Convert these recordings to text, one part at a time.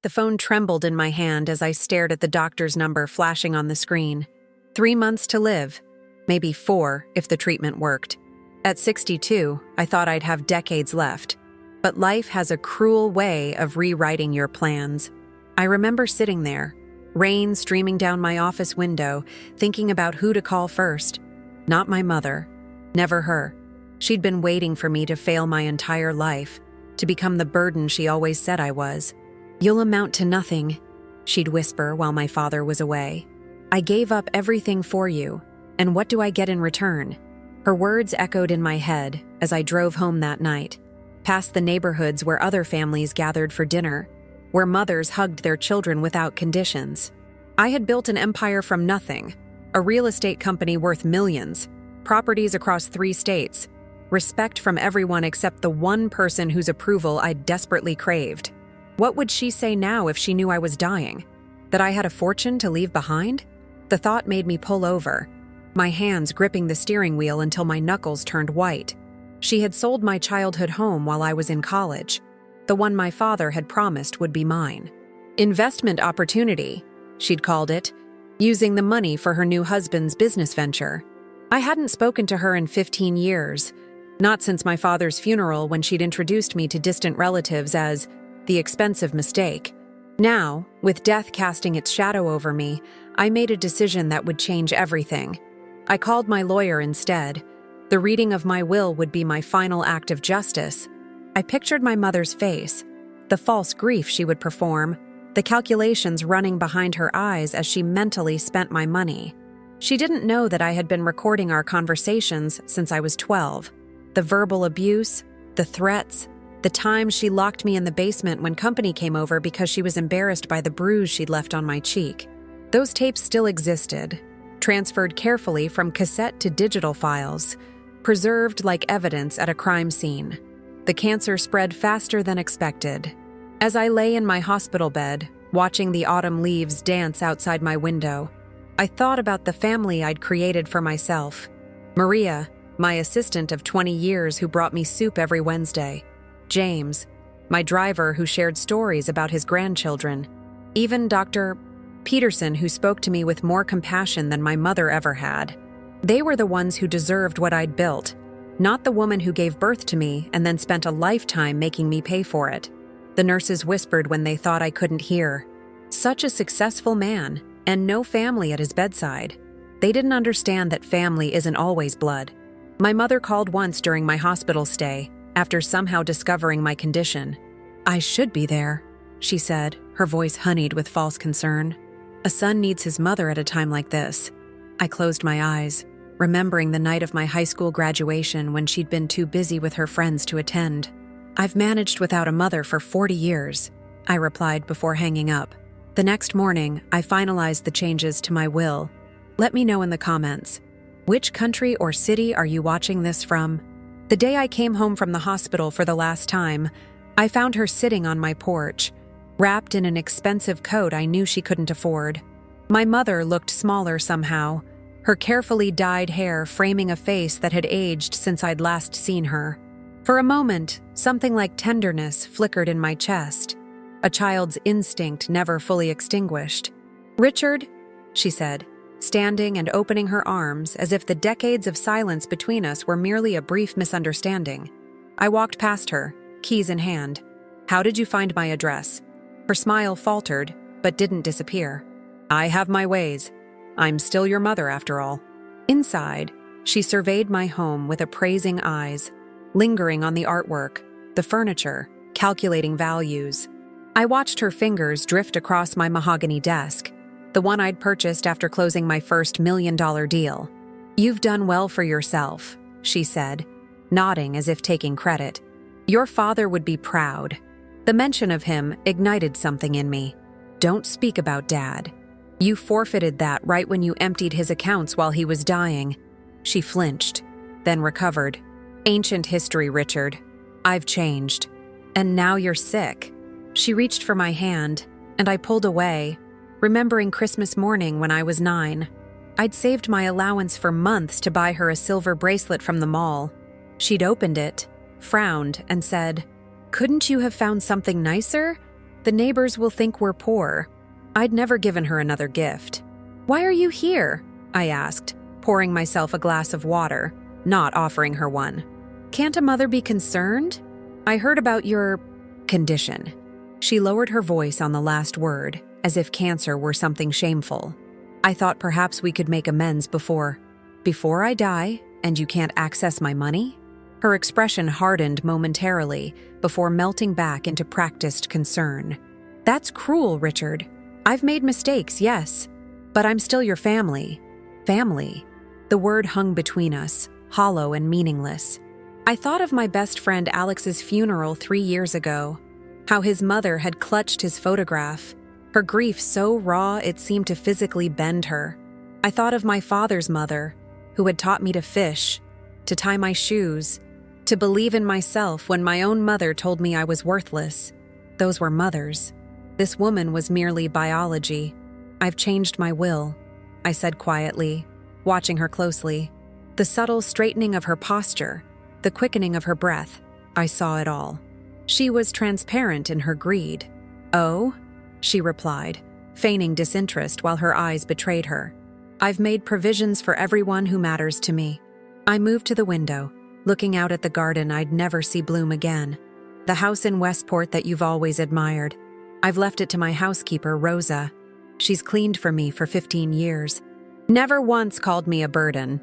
The phone trembled in my hand as I stared at the doctor's number flashing on the screen. 3 months to live. Maybe 4 if the treatment worked. At 62, I thought I'd have decades left. But life has a cruel way of rewriting your plans. I remember sitting there, rain streaming down my office window, thinking about who to call first. Not my mother. Never her. She'd been waiting for me to fail my entire life, to become the burden she always said I was. "You'll amount to nothing," she'd whisper while my father was away. "I gave up everything for you, and what do I get in return?" Her words echoed in my head as I drove home that night, past the neighborhoods where other families gathered for dinner, where mothers hugged their children without conditions. I had built an empire from nothing, a real estate company worth millions, properties across 3 states, respect from everyone except the one person whose approval I desperately craved. What would she say now if she knew I was dying? That I had a fortune to leave behind? The thought made me pull over, my hands gripping the steering wheel until my knuckles turned white. She had sold my childhood home while I was in college, the one my father had promised would be mine. Investment opportunity, she'd called it, using the money for her new husband's business venture. I hadn't spoken to her in 15 years, not since my father's funeral when she'd introduced me to distant relatives as the expensive mistake. Now, with death casting its shadow over me, I made a decision that would change everything. I called my lawyer instead. The reading of my will would be my final act of justice. I pictured my mother's face, the false grief she would perform, the calculations running behind her eyes as she mentally spent my money. She didn't know that I had been recording our conversations since I was 12. The verbal abuse, the threats, the times she locked me in the basement when company came over because she was embarrassed by the bruise she'd left on my cheek. Those tapes still existed, transferred carefully from cassette to digital files, preserved like evidence at a crime scene. The cancer spread faster than expected. As I lay in my hospital bed, watching the autumn leaves dance outside my window, I thought about the family I'd created for myself. Maria, my assistant of 20 years who brought me soup every Wednesday. James, my driver who shared stories about his grandchildren. Even Dr. Peterson, who spoke to me with more compassion than my mother ever had. They were the ones who deserved what I'd built, not the woman who gave birth to me and then spent a lifetime making me pay for it. The nurses whispered when they thought I couldn't hear. Such a successful man, and no family at his bedside. They didn't understand that family isn't always blood. My mother called once during my hospital stay, after somehow discovering my condition. "I should be there," she said, her voice honeyed with false concern. "A son needs his mother at a time like this." I closed my eyes, remembering the night of my high school graduation when she'd been too busy with her friends to attend. "I've managed without a mother for 40 years, I replied before hanging up. The next morning, I finalized the changes to my will. Let me know in the comments. Which country or city are you watching this from? The day I came home from the hospital for the last time, I found her sitting on my porch, wrapped in an expensive coat I knew she couldn't afford. My mother looked smaller somehow, her carefully dyed hair framing a face that had aged since I'd last seen her. For a moment, something like tenderness flickered in my chest, a child's instinct never fully extinguished. "Richard," she said, standing and opening her arms as if the decades of silence between us were merely a brief misunderstanding. I walked past her, keys in hand. "How did you find my address?" Her smile faltered, but didn't disappear. "I have my ways. I'm still your mother, after all." Inside, she surveyed my home with appraising eyes, lingering on the artwork, the furniture, calculating values. I watched her fingers drift across my mahogany desk, the one I'd purchased after closing my first $1 million deal. "You've done well for yourself," she said, nodding as if taking credit. "Your father would be proud." The mention of him ignited something in me. "Don't speak about Dad. You forfeited that right when you emptied his accounts while he was dying." She flinched, then recovered. "Ancient history, Richard. I've changed. And now you're sick." She reached for my hand, and I pulled away, remembering Christmas morning when I was 9. I'd saved my allowance for months to buy her a silver bracelet from the mall. She'd opened it, frowned, and said, "Couldn't you have found something nicer?" The neighbors will think we're poor. I'd never given her another gift. "Why are you here?" I asked, pouring myself a glass of water, not offering her one. "Can't a mother be concerned? I heard about your condition." She lowered her voice on the last word, as if cancer were something shameful. "I thought perhaps we could make amends before I die, and you can't access my money?" Her expression hardened momentarily before melting back into practiced concern. "That's cruel, Richard. I've made mistakes, yes, but I'm still your family." Family. The word hung between us, hollow and meaningless. I thought of my best friend Alex's funeral 3 years ago, how his mother had clutched his photograph, her grief so raw it seemed to physically bend her. I thought of my father's mother, who had taught me to fish, to tie my shoes, to believe in myself when my own mother told me I was worthless. Those were mothers. This woman was merely biology. "I've changed my will," I said quietly, watching her closely. The subtle straightening of her posture, the quickening of her breath, I saw it all. She was transparent in her greed. "Oh?" she replied, feigning disinterest while her eyes betrayed her. "I've made provisions for everyone who matters to me." I moved to the window, looking out at the garden I'd never see bloom again. "The house in Westport that you've always admired. I've left it to my housekeeper, Rosa. She's cleaned for me for 15 years. Never once called me a burden."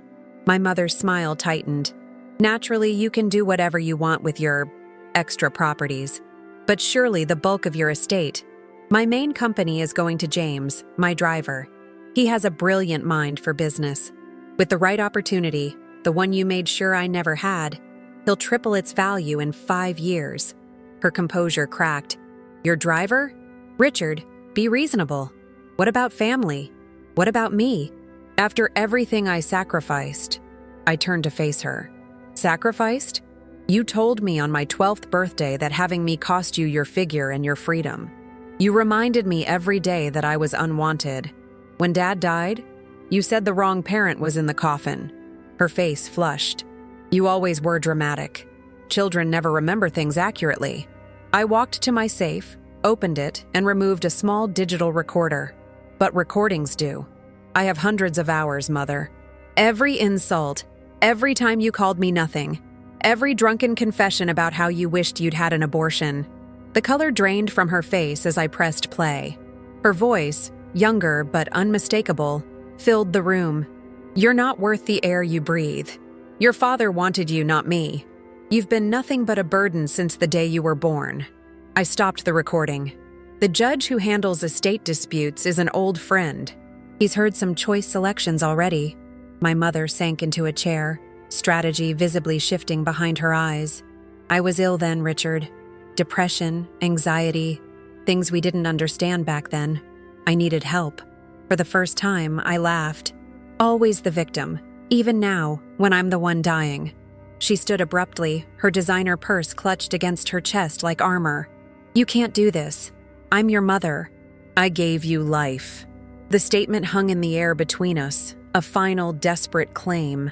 My mother's smile tightened. "Naturally, you can do whatever you want with your extra properties, but surely the bulk of your estate. My main company is going to James, my driver. He has a brilliant mind for business. With the right opportunity, the one you made sure I never had, he'll triple its value in 5 years." Her composure cracked. "Your driver? Richard, be reasonable. What about family? What about me? After everything I sacrificed?" I turned to face her. "Sacrificed? You told me on my 12th birthday that having me cost you your figure and your freedom. You reminded me every day that I was unwanted. When Dad died, you said the wrong parent was in the coffin." Her face flushed. "You always were dramatic. Children never remember things accurately." I walked to my safe, opened it, and removed a small digital recorder. "But recordings do. I have hundreds of hours, Mother. Every insult, every time you called me nothing, every drunken confession about how you wished you'd had an abortion." The color drained from her face as I pressed play. Her voice, younger but unmistakable, filled the room. "You're not worth the air you breathe. Your father wanted you, not me. You've been nothing but a burden since the day you were born." I stopped the recording. "The judge who handles estate disputes is an old friend. He's heard some choice selections already." My mother sank into a chair, strategy visibly shifting behind her eyes. "I was ill then, Richard. Depression, anxiety, things we didn't understand back then. I needed help. For the first time, I laughed. Always the victim, even now, when I'm the one dying." She stood abruptly, her designer purse clutched against her chest like armor. "You can't do this. I'm your mother. I gave you life." The statement hung in the air between us, a final, desperate claim.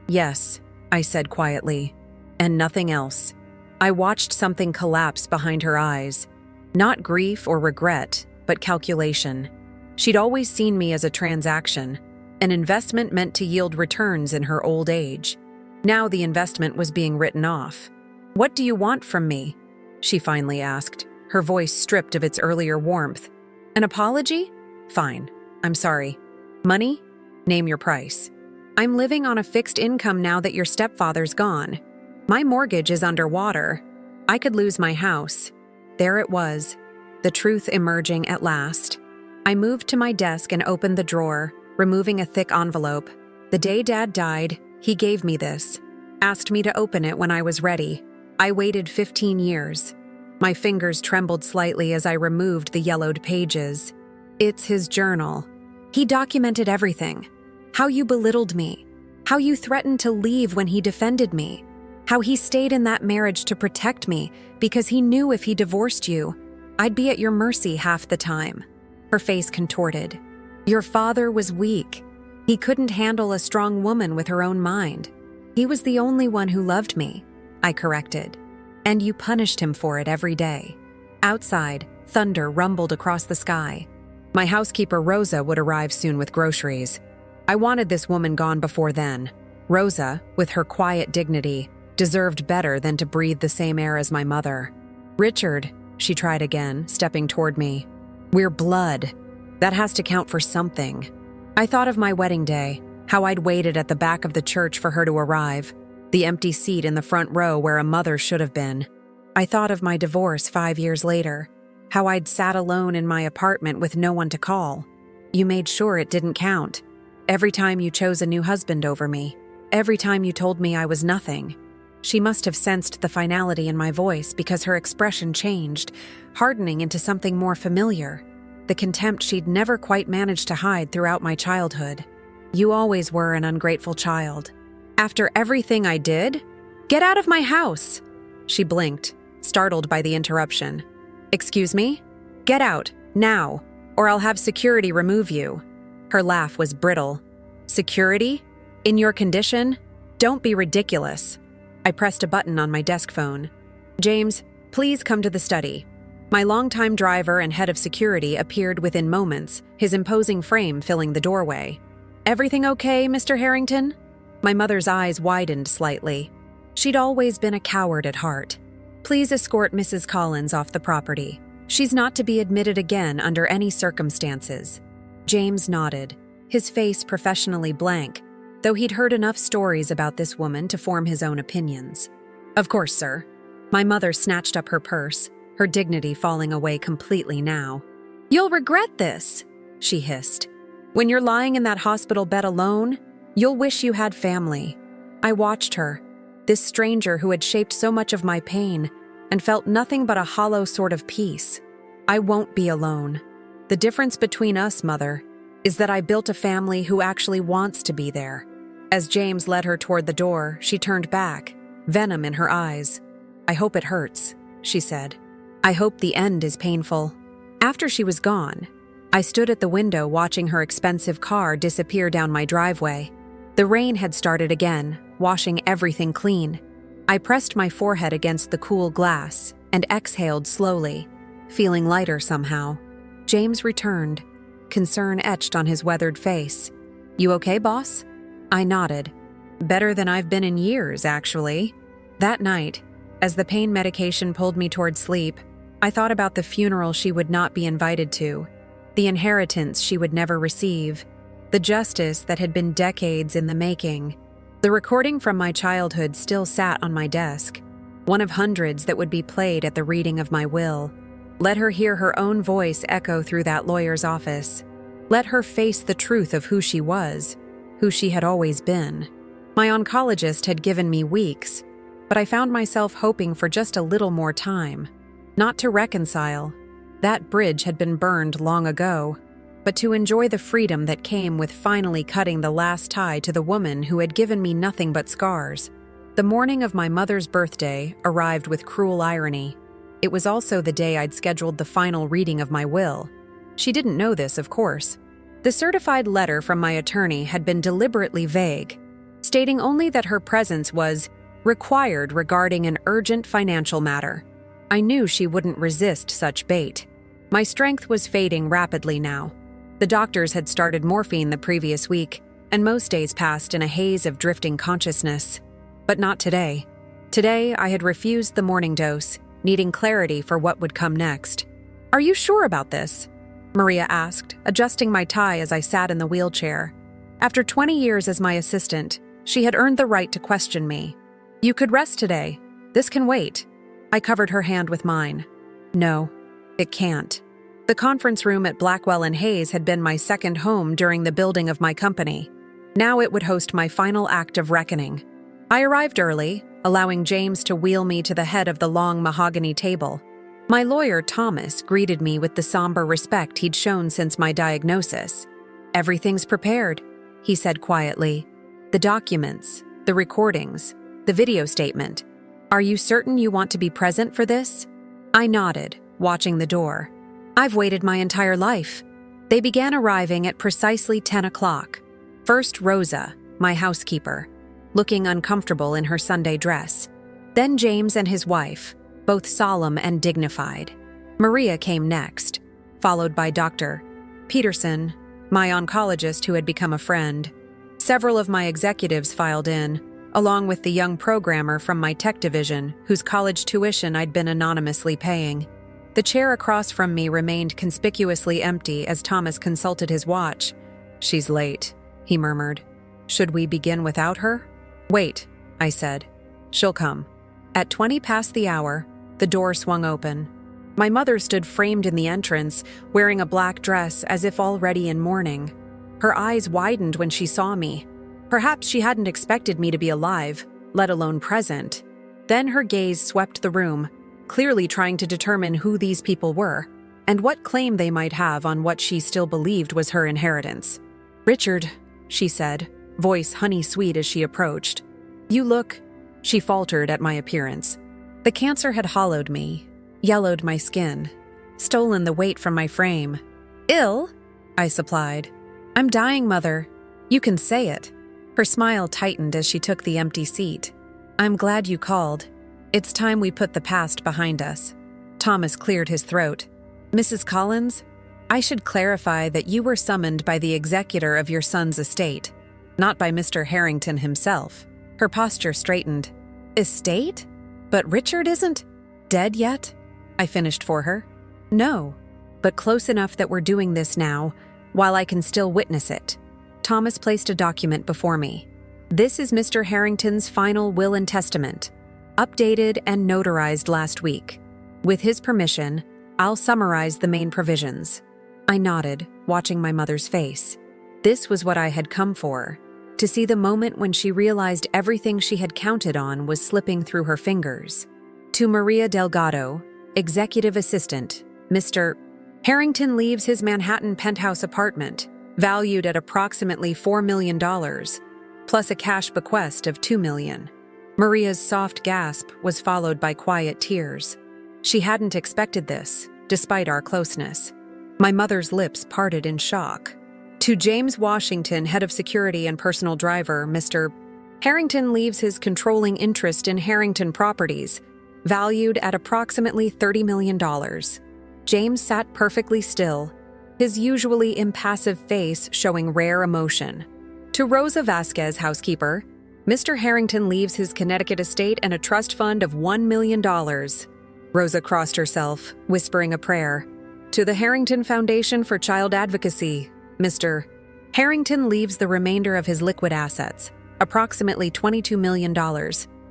"Yes," I said quietly, "and nothing else." I watched something collapse behind her eyes. Not grief or regret, but calculation. She'd always seen me as a transaction, an investment meant to yield returns in her old age. Now the investment was being written off. "What do you want from me?" she finally asked, her voice stripped of its earlier warmth. "An apology? Fine. I'm sorry. Money? Name your price. I'm living on a fixed income now that your stepfather's gone. My mortgage is underwater. I could lose my house." There it was, the truth emerging at last. I moved to my desk and opened the drawer, removing a thick envelope. The day Dad died, he gave me this, asked me to open it when I was ready. I waited 15 years. My fingers trembled slightly as I removed the yellowed pages. It's his journal. He documented everything. How you belittled me. How you threatened to leave when he defended me. How he stayed in that marriage to protect me because he knew if he divorced you, I'd be at your mercy half the time. Her face contorted. Your father was weak. He couldn't handle a strong woman with her own mind. He was the only one who loved me, I corrected. And you punished him for it every day. Outside, thunder rumbled across the sky. My housekeeper Rosa would arrive soon with groceries. I wanted this woman gone before then. Rosa, with her quiet dignity, deserved better than to breathe the same air as my mother. "Richard," she tried again, stepping toward me. "We're blood. That has to count for something." I thought of my wedding day, how I'd waited at the back of the church for her to arrive, the empty seat in the front row where a mother should have been. I thought of my divorce 5 years later, how I'd sat alone in my apartment with no one to call. You made sure it didn't count. Every time you chose a new husband over me, every time you told me I was nothing. She must have sensed the finality in my voice because her expression changed, hardening into something more familiar, the contempt she'd never quite managed to hide throughout my childhood. "You always were an ungrateful child. After everything I did? Get out of my house!" She blinked, startled by the interruption. "Excuse me? Get out, now, or I'll have security remove you." Her laugh was brittle. "Security? In your condition? Don't be ridiculous." I pressed a button on my desk phone. "James, please come to the study." My longtime driver and head of security appeared within moments, his imposing frame filling the doorway. "Everything okay, Mr. Harrington?" My mother's eyes widened slightly. She'd always been a coward at heart. "Please escort Mrs. Collins off the property. She's not to be admitted again under any circumstances." James nodded, his face professionally blank, though he'd heard enough stories about this woman to form his own opinions. "Of course, sir." My mother snatched up her purse, her dignity falling away completely now. "You'll regret this," she hissed. "When you're lying in that hospital bed alone, you'll wish you had family." I watched her, this stranger who had shaped so much of my pain, and felt nothing but a hollow sort of peace. "I won't be alone. The difference between us, Mother, is that I built a family who actually wants to be there." As James led her toward the door, she turned back, venom in her eyes. "I hope it hurts," she said. "I hope the end is painful." After she was gone, I stood at the window watching her expensive car disappear down my driveway. The rain had started again, washing everything clean. I pressed my forehead against the cool glass and exhaled slowly, feeling lighter somehow. James returned, concern etched on his weathered face. "You okay, boss?" I nodded. "Better than I've been in years, actually." That night, as the pain medication pulled me toward sleep, I thought about the funeral she would not be invited to, the inheritance she would never receive, the justice that had been decades in the making. The recording from my childhood still sat on my desk, one of hundreds that would be played at the reading of my will. Let her hear her own voice echo through that lawyer's office. Let her face the truth of who she was, who she had always been. My oncologist had given me weeks, but I found myself hoping for just a little more time. Not to reconcile, that bridge had been burned long ago, but to enjoy the freedom that came with finally cutting the last tie to the woman who had given me nothing but scars. The morning of my mother's birthday arrived with cruel irony. It was also the day I'd scheduled the final reading of my will. She didn't know this, of course. The certified letter from my attorney had been deliberately vague, stating only that her presence was required regarding an urgent financial matter. I knew she wouldn't resist such bait. My strength was fading rapidly now. The doctors had started morphine the previous week, and most days passed in a haze of drifting consciousness. But not today. Today, I had refused the morning dose, needing clarity for what would come next. "Are you sure about this?" Maria asked, adjusting my tie as I sat in the wheelchair. After 20 years as my assistant, she had earned the right to question me. "You could rest today. This can wait." I covered her hand with mine. "No, it can't." The conference room at Blackwell and Hayes had been my second home during the building of my company. Now it would host my final act of reckoning. I arrived early, allowing James to wheel me to the head of the long mahogany table. My lawyer, Thomas, greeted me with the somber respect he'd shown since my diagnosis. "Everything's prepared," he said quietly. "The documents, the recordings, the video statement. Are you certain you want to be present for this?" I nodded, watching the door. "I've waited my entire life." They began arriving at precisely 10 o'clock. First Rosa, my housekeeper, looking uncomfortable in her Sunday dress. Then James and his wife, both solemn and dignified. Maria came next, followed by Dr. Peterson, my oncologist who had become a friend. Several of my executives filed in, along with the young programmer from my tech division, whose college tuition I'd been anonymously paying. The chair across from me remained conspicuously empty as Thomas consulted his watch. "She's late," he murmured. "Should we begin without her?" "Wait," I said. "She'll come." At 20 past the hour, the door swung open. My mother stood framed in the entrance, wearing a black dress as if already in mourning. Her eyes widened when she saw me. Perhaps she hadn't expected me to be alive, let alone present. Then her gaze swept the room, clearly trying to determine who these people were, and what claim they might have on what she still believed was her inheritance. "Richard," she said, voice honey-sweet as she approached. "You look—" She faltered at my appearance. The cancer had hollowed me, yellowed my skin, stolen the weight from my frame. "Ill?" I supplied. "I'm dying, Mother. You can say it." Her smile tightened as she took the empty seat. "I'm glad you called. It's time we put the past behind us." Thomas cleared his throat. "Mrs. Collins, I should clarify that you were summoned by the executor of your son's estate, not by Mr. Harrington himself." Her posture straightened. "Estate? But Richard isn't dead yet?" I finished for her. "No, but close enough that we're doing this now, while I can still witness it." Thomas placed a document before me. "This is Mr. Harrington's final will and testament, updated and notarized last week. With his permission, I'll summarize the main provisions." I nodded, watching my mother's face. This was what I had come for, to see the moment when she realized everything she had counted on was slipping through her fingers. To Maria Delgado, Executive Assistant, Mr. Harrington leaves his Manhattan penthouse apartment, valued at approximately $4 million, plus a cash bequest of $2 million. Maria's soft gasp was followed by quiet tears. She hadn't expected this, despite our closeness. My mother's lips parted in shock. To James Washington, head of security and personal driver, Mr. Harrington leaves his controlling interest in Harrington Properties, valued at approximately $30 million. James sat perfectly still, his usually impassive face showing rare emotion. To Rosa Vasquez, housekeeper, Mr. Harrington leaves his Connecticut estate and a trust fund of $1 million. Rosa crossed herself, whispering a prayer. To the Harrington Foundation for Child Advocacy, Mr. Harrington leaves the remainder of his liquid assets, approximately $22 million,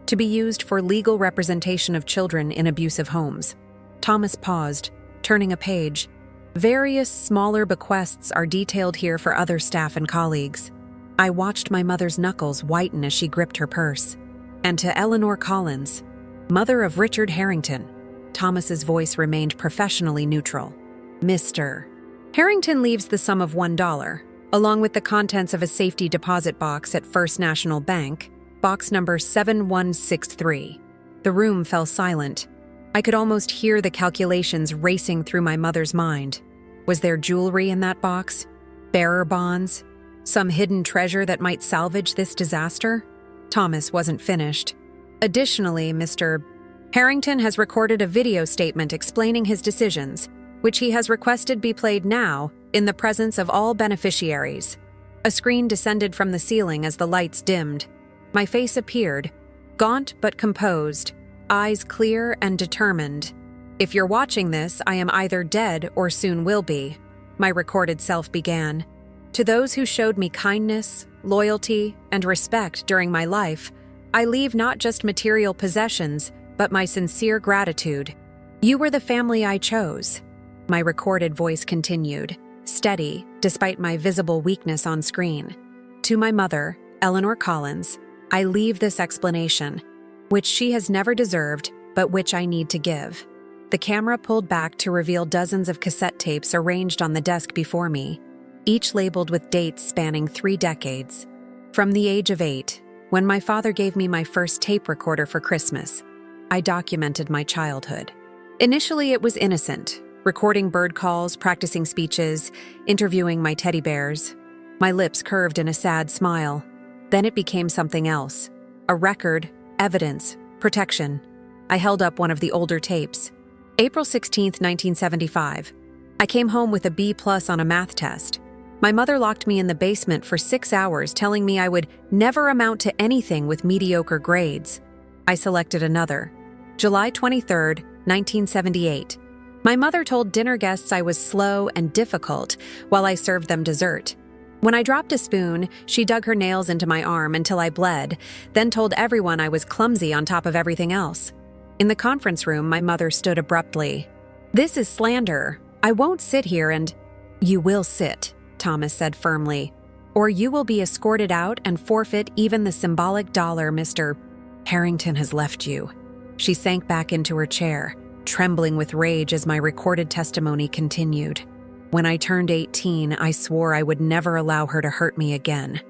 to be used for legal representation of children in abusive homes. Thomas paused, turning a page. Various smaller bequests are detailed here for other staff and colleagues. I watched my mother's knuckles whiten as she gripped her purse. And to Eleanor Collins, mother of Richard Harrington. Thomas's voice remained professionally neutral. Mr. Harrington leaves the sum of $1, along with the contents of a safety deposit box at First National Bank, box number 7163. The room fell silent. I could almost hear the calculations racing through my mother's mind. Was there jewelry in that box? Bearer bonds? Some hidden treasure that might salvage this disaster? Thomas wasn't finished. Additionally, Mr. Harrington has recorded a video statement explaining his decisions, which he has requested be played now in the presence of all beneficiaries. A screen descended from the ceiling as the lights dimmed. My face appeared, gaunt but composed, eyes clear and determined. "If you're watching this, I am either dead or soon will be," my recorded self began. "To those who showed me kindness, loyalty, and respect during my life, I leave not just material possessions, but my sincere gratitude. You were the family I chose." My recorded voice continued, steady despite my visible weakness on screen. "To my mother, Eleanor Collins, I leave this explanation, which she has never deserved, but which I need to give." The camera pulled back to reveal dozens of cassette tapes arranged on the desk before me, each labeled with dates spanning 3 decades. From the age of 8, when my father gave me my first tape recorder for Christmas, I documented my childhood. Initially, it was innocent, recording bird calls, practicing speeches, interviewing my teddy bears. My lips curved in a sad smile. Then it became something else. A record, evidence, protection. I held up one of the older tapes. April 16th, 1975. I came home with a B+ on a math test. My mother locked me in the basement for 6 hours, telling me I would never amount to anything with mediocre grades. I selected another. July 23rd, 1978. My mother told dinner guests I was slow and difficult while I served them dessert. When I dropped a spoon, she dug her nails into my arm until I bled, then told everyone I was clumsy on top of everything else. In the conference room, my mother stood abruptly. "This is slander. I won't sit here and—" "You will sit," Thomas said firmly, "or you will be escorted out and forfeit even the symbolic dollar Mr. Harrington has left you." She sank back into her chair, trembling with rage as my recorded testimony continued. When I turned 18, I swore I would never allow her to hurt me again.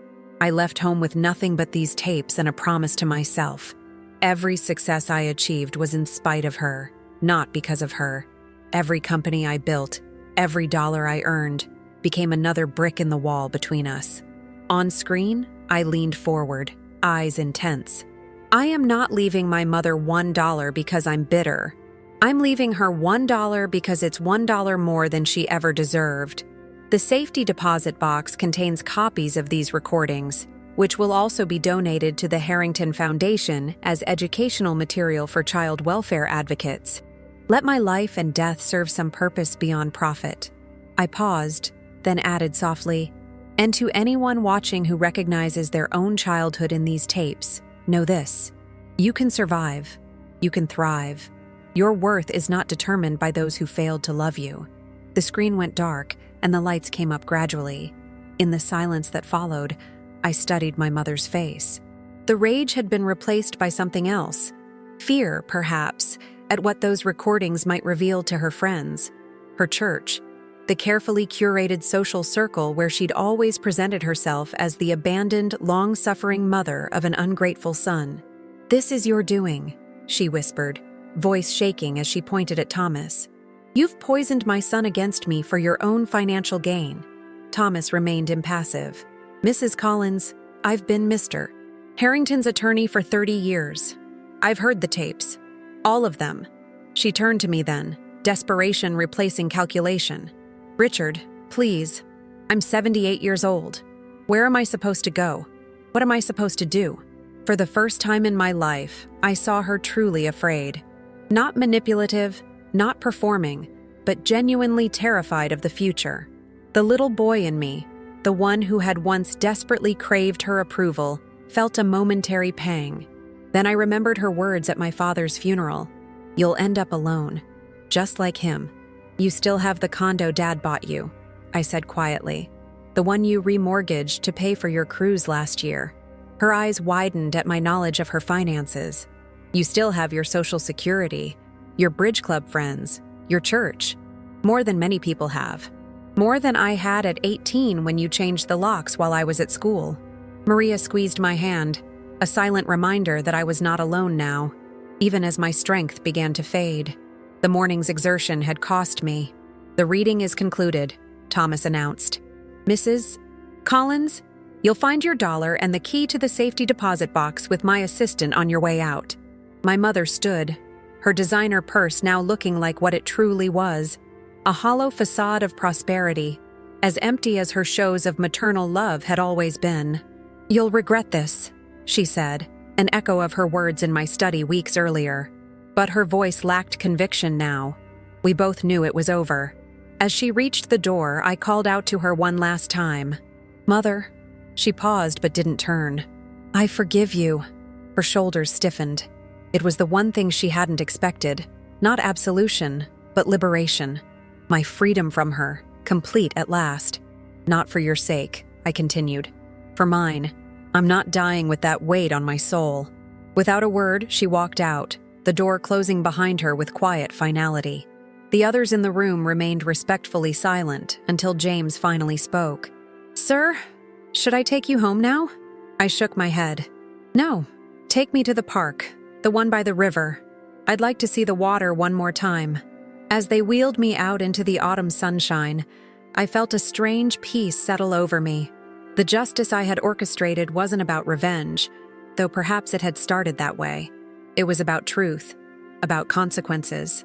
I left home with nothing but these tapes and a promise to myself. Every success I achieved was in spite of her, not because of her. Every company I built, every dollar I earned, became another brick in the wall between us. On screen, I leaned forward, eyes intense. I am not leaving my mother $1 because I'm bitter. I'm leaving her $1 because it's $1 more than she ever deserved. The safety deposit box contains copies of these recordings, which will also be donated to the Harrington Foundation as educational material for child welfare advocates. Let my life and death serve some purpose beyond profit. I paused, then added softly, and to anyone watching who recognizes their own childhood in these tapes, know this: you can survive, you can thrive. Your worth is not determined by those who failed to love you. The screen went dark, and the lights came up gradually. In the silence that followed, I studied my mother's face. The rage had been replaced by something else. Fear, perhaps, at what those recordings might reveal to her friends, her church, the carefully curated social circle where she'd always presented herself as the abandoned, long-suffering mother of an ungrateful son. "This is your doing," she whispered, voice shaking as she pointed at Thomas. "You've poisoned my son against me for your own financial gain." Thomas remained impassive. "Mrs. Collins, I've been Mr. Harrington's attorney for 30 years. I've heard the tapes. All of them." She turned to me then, desperation replacing calculation. "Richard, please. I'm 78 years old. Where am I supposed to go? What am I supposed to do?" For the first time in my life, I saw her truly afraid. Not manipulative, not performing, but genuinely terrified of the future. The little boy in me, the one who had once desperately craved her approval, felt a momentary pang. Then I remembered her words at my father's funeral. "You'll end up alone, just like him." "You still have the condo Dad bought you," I said quietly. "The one you remortgaged to pay for your cruise last year." Her eyes widened at my knowledge of her finances. "You still have your Social Security, your bridge club friends, your church. More than many people have. More than I had at 18 when you changed the locks while I was at school." Maria squeezed my hand, a silent reminder that I was not alone now, even as my strength began to fade. The morning's exertion had cost me. "The reading is concluded," Thomas announced. "Mrs. Collins, you'll find your dollar and the key to the safety deposit box with my assistant on your way out." My mother stood, her designer purse now looking like what it truly was, a hollow facade of prosperity, as empty as her shows of maternal love had always been. "You'll regret this," she said, an echo of her words in my study weeks earlier. But her voice lacked conviction now. We both knew it was over. As she reached the door, I called out to her one last time. "Mother." She paused but didn't turn. "I forgive you." Her shoulders stiffened. It was the one thing she hadn't expected. Not absolution, but liberation. My freedom from her, complete at last. "Not for your sake," I continued. "For mine. I'm not dying with that weight on my soul." Without a word, she walked out, the door closing behind her with quiet finality. The others in the room remained respectfully silent until James finally spoke. "Sir, should I take you home now?" I shook my head. "No, take me to the park, the one by the river. I'd like to see the water one more time." As they wheeled me out into the autumn sunshine, I felt a strange peace settle over me. The justice I had orchestrated wasn't about revenge, though perhaps it had started that way. It was about truth, about consequences,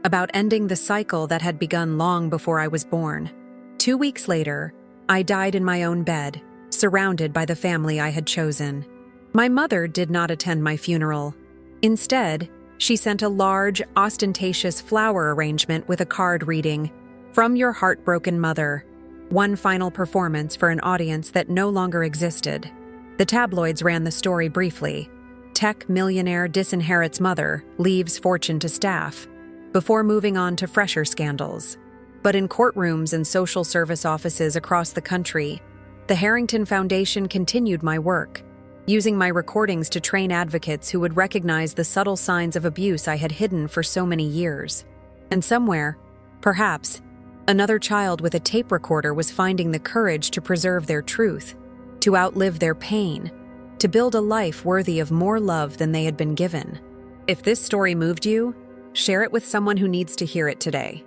about ending the cycle that had begun long before I was born. 2 weeks later, I died in my own bed, surrounded by the family I had chosen. My mother did not attend my funeral. Instead, she sent a large, ostentatious flower arrangement with a card reading, "From your heartbroken mother." One final performance for an audience that no longer existed. The tabloids ran the story briefly. Tech millionaire disinherits mother, leaves fortune to staff, before moving on to fresher scandals. But in courtrooms and social service offices across the country, the Harrington Foundation continued my work, using my recordings to train advocates who would recognize the subtle signs of abuse I had hidden for so many years. And somewhere, perhaps, another child with a tape recorder was finding the courage to preserve their truth, to outlive their pain, to build a life worthy of more love than they had been given. If this story moved you, share it with someone who needs to hear it today.